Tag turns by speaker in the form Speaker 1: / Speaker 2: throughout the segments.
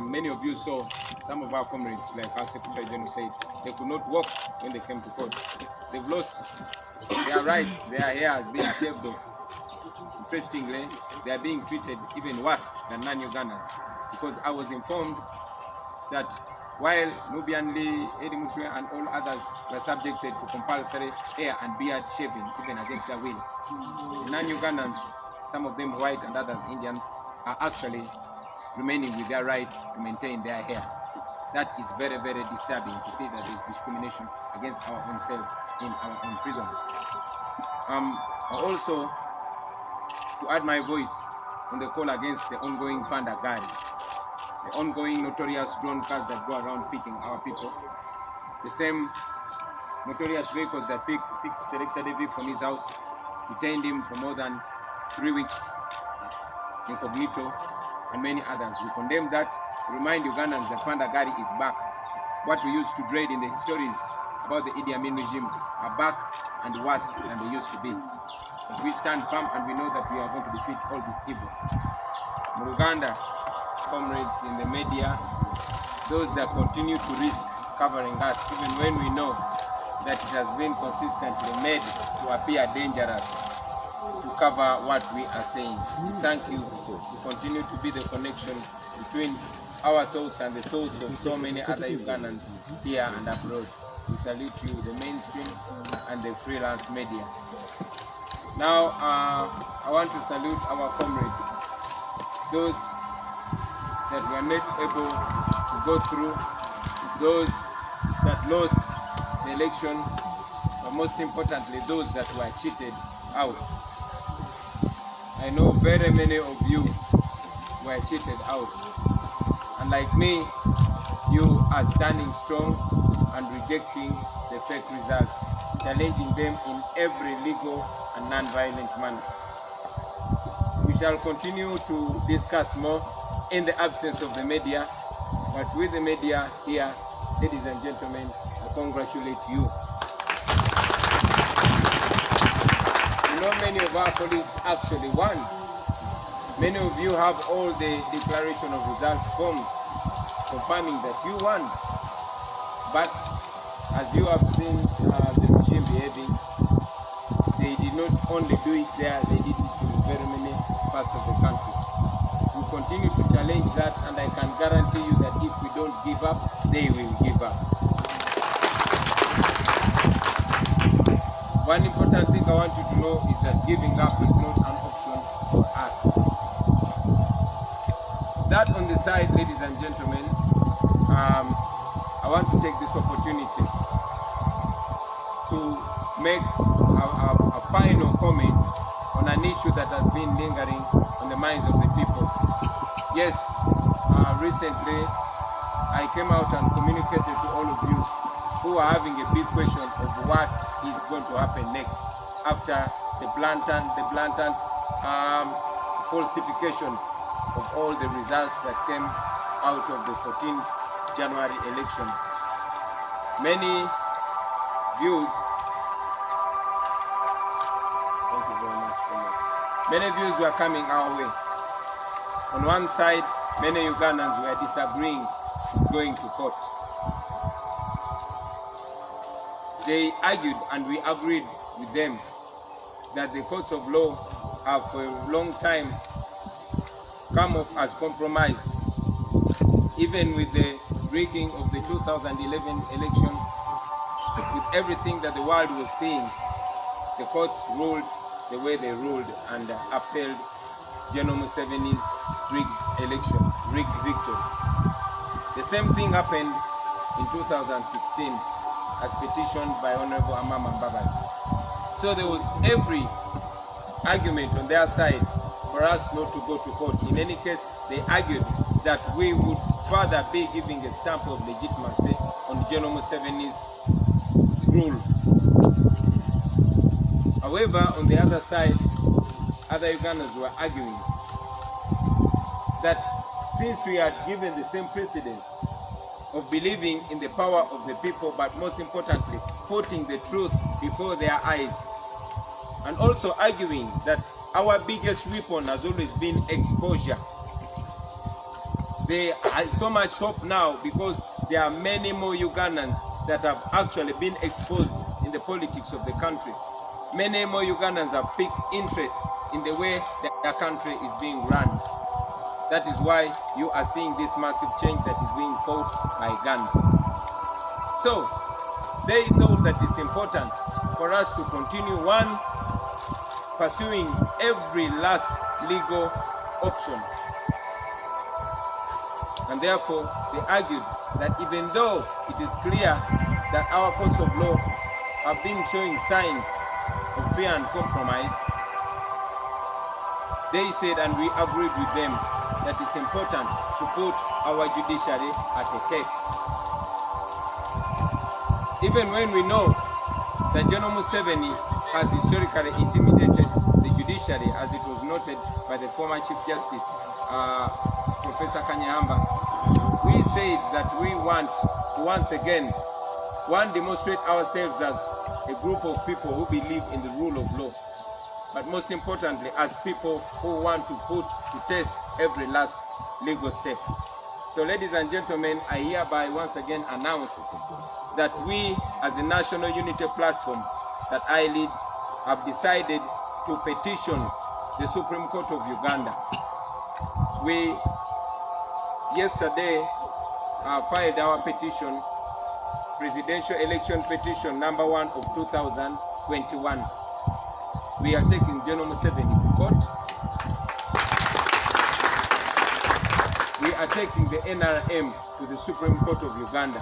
Speaker 1: many of you saw some of our comrades, like our Secretary General said, they could not walk when they came to court. They've lost their rights, their hair has been shaved off. Interestingly, they are being treated even worse than non-Ugandans, because I was informed that while Nubian Lee, Eddie Mutwe and all others were subjected to compulsory hair and beard shaving, even against their will, the non-Ugandans, some of them white and others Indians, are actually remaining with their right to maintain their hair. That is very, very disturbing to see that there is discrimination against our own selves in our own prisons. Also, to add my voice on the call against the ongoing panda guard, the ongoing notorious drone cars that go around picking our people, the same notorious vehicles that picked Selector David from his house, detained him for more than 3 weeks, incognito, and many others. We condemn that. Remind Ugandans that panda guard is back. What we used to dread in the stories about the Idi Amin regime are back and worse than they used to be. But we stand firm and we know that we are going to defeat all this evil. Uganda, comrades in the media, those that continue to risk covering us, even when we know that it has been consistently made to appear dangerous to cover what we are saying. Thank you to continue to be the connection between our thoughts and the thoughts of so many other Ugandans here and abroad. We salute you, the mainstream and the freelance media. Now, I want to salute our comrades, those that were not able to go through, those that lost the election, but most importantly, those that were cheated out. I know very many of you were cheated out. And like me, you are standing strong and rejecting the fake results, challenging them in every legal and non-violent manner. We shall continue to discuss more in the absence of the media, but with the media here, ladies and gentlemen, I congratulate you. You know, many of our colleagues actually won. Many of you have all the declaration of results forms confirming that you won. But as you have seen the regime behaving, they did not only do it there, they did it in very many parts of the country. We continue to challenge that, and I can guarantee you that if we don't give up, they will give up. One important thing I want you to know is that giving up is not an option for us. That on the side, ladies and gentlemen, I want to take this opportunity to make a final comment on an issue that has been lingering on the minds of the people. Yes, recently I came out and communicated to all of you who are having a big question of what is going to happen next after the blatant falsification of all the results that came out of the 14th January election. Many views, thank you very much. Many views were coming our way. On one side, many Ugandans were disagreeing with going to court. They argued, and we agreed with them, that the courts of law have for a long time come off as compromised. Even with the rigging of the 2011 election, with everything that the world was seeing, the courts ruled the way they ruled and upheld General Museveni's rigged election, rigged victory. The same thing happened in 2016 as petitioned by Honorable Amama Mabega. So there was every argument on their side for us not to go to court. In any case, they argued that we would further be giving a stamp of legitimacy on General Museveni's rule. However, on the other side, other Ugandans were arguing that since we had given the same precedent of believing in the power of the people, but most importantly, putting the truth before their eyes, and also arguing that our biggest weapon has always been exposure. There is so much hope now because there are many more Ugandans that have actually been exposed in the politics of the country. Many more Ugandans have picked interest in the way their country is being run. That is why you are seeing this massive change that is being fought by guns. So they thought that it's important for us to continue, one, pursuing every last legal option. And therefore, they argued that even though it is clear that our courts of law have been showing signs of fear and compromise, they said, and we agreed with them, that it's important to put our judiciary at a test. Even when we know that General Museveni has historically intimidated the judiciary, as it was noted by the former Chief Justice, Professor Kanyamba, we said that we want to once again, one, demonstrate ourselves as a group of people who believe in the rule of law, but most importantly, as people who want to put to test every last legal step. So ladies and gentlemen, I hereby once again announce that we, as a national unity platform that I lead, have decided to petition the Supreme Court of Uganda. We yesterday filed our petition, Presidential Election Petition number 1 of 2021. We are taking General Museveni to court. We are taking the NRM to the Supreme Court of Uganda.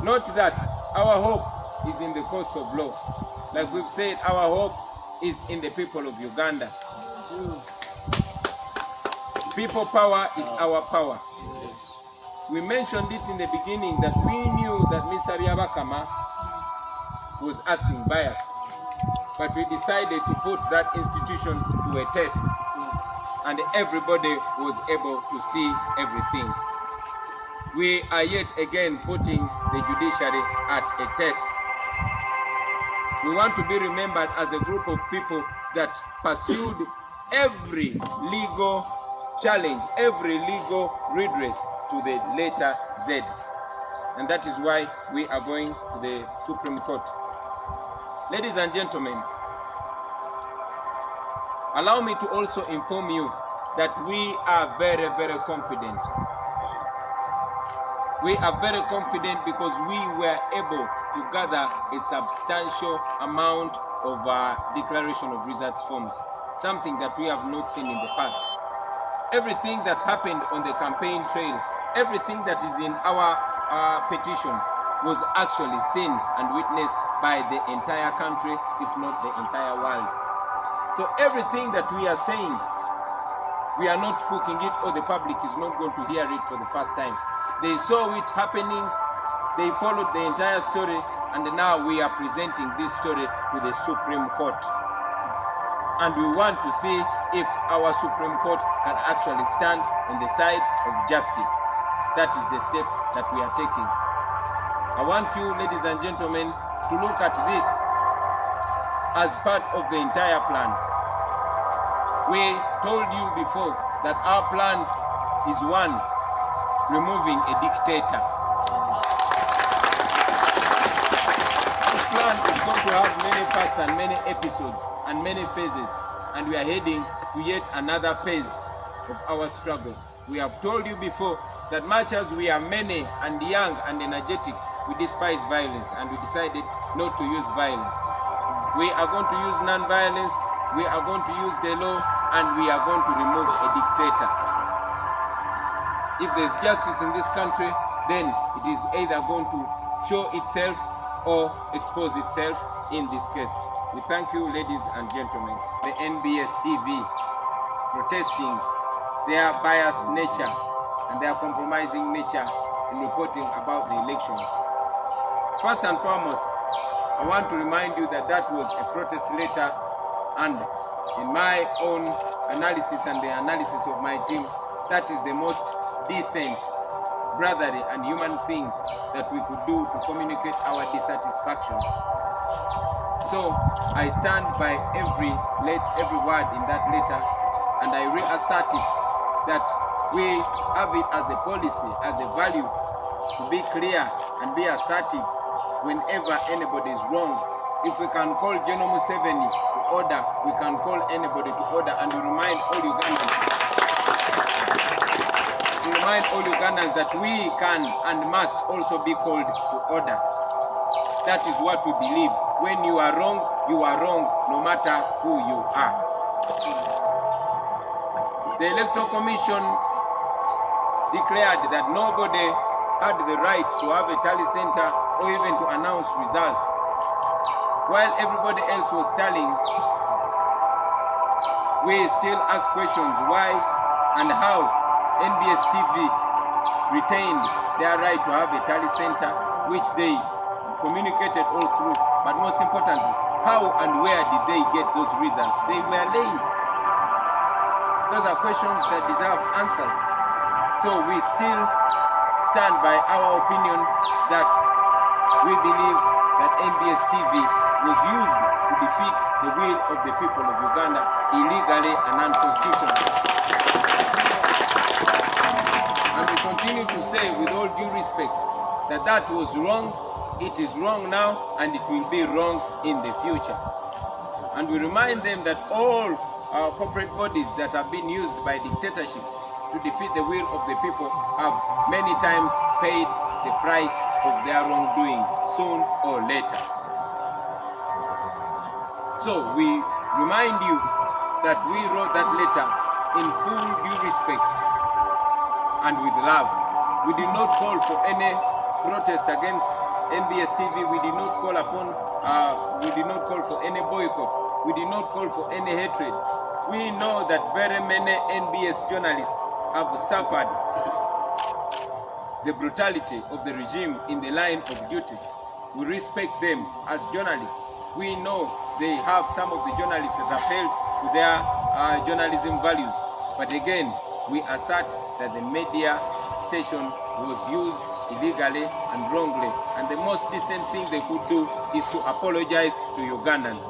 Speaker 1: Note that our hope is in the courts of law. Like we've said, our hope is in the people of Uganda. People power is our power. We mentioned it in the beginning that we knew that Mr. Ryabakama was acting biased, but we decided to put that institution to a test, and everybody was able to see everything. We are yet again putting the judiciary at a test. We want to be remembered as a group of people that pursued every legal challenge, every legal redress to the letter Z. And that is why we are going to the Supreme Court. Ladies and gentlemen, allow me to also inform you that we are very, very confident. We are very confident because we were able to gather a substantial amount of declaration of results forms, something that we have not seen in the past. Everything that happened on the campaign trail, everything that is in our petition was actually seen and witnessed by the entire country, if not the entire world. So everything that we are saying, we are not cooking it, or the public is not going to hear it for the first time. They saw it happening, they followed the entire story, and now we are presenting this story to the Supreme Court. And we want to see if our Supreme Court can actually stand on the side of justice. That is the step that we are taking. I want you, ladies and gentlemen, to look at this as part of the entire plan. We told you before that our plan is one, removing a dictator. This plan is going to have many parts and many episodes and many phases, and we are heading to yet another phase of our struggle. We have told you before that much as we are many and young and energetic, we despise violence, and we decided not to use violence. We are going to use non-violence, we are going to use the law, and we are going to remove a dictator. If there's justice in this country, then it is either going to show itself or expose itself in this case. We thank you, ladies and gentlemen. The NBS TV protesting their biased nature and their compromising nature in reporting about the elections. First and foremost, I want to remind you that that was a protest letter, and in my own analysis and the analysis of my team, that is the most decent, brotherly and human thing that we could do to communicate our dissatisfaction. So I stand by every word in that letter, and I reassert it that We have it as a policy, as a value, to be clear and be assertive whenever anybody is wrong. If we can call General Museveni to order, we can call anybody to order, and we remind all Ugandans that we can and must also be called to order. That is what we believe. When you are wrong, no matter who you are. The Electoral Commission declared that nobody had the right to have a tally center or even to announce results. While everybody else was tallying, we still ask questions why and how NBS TV retained their right to have a tally center, which they communicated all through. But most importantly, how and where did they get those results? They were lame. Those are questions that deserve answers. So we still stand by our opinion that we believe that NBS TV was used to defeat the will of the people of Uganda illegally and unconstitutionally. And we continue to say with all due respect that that was wrong, it is wrong now, and it will be wrong in the future. And we remind them that all our corporate bodies that have been used by dictatorships to defeat the will of the people have many times paid the price of their wrongdoing, soon or later. So we remind you that we wrote that letter in full due respect and with love. We did not call for any protest against NBS TV. We did not call for any boycott. We did not call for any hatred. We know that very many NBS journalists have suffered the brutality of the regime in the line of duty. We respect them as journalists. We know they have some of the journalists that have held to their journalism values. But again, we assert that the media station was used illegally and wrongly. And the most decent thing they could do is to apologize to Ugandans.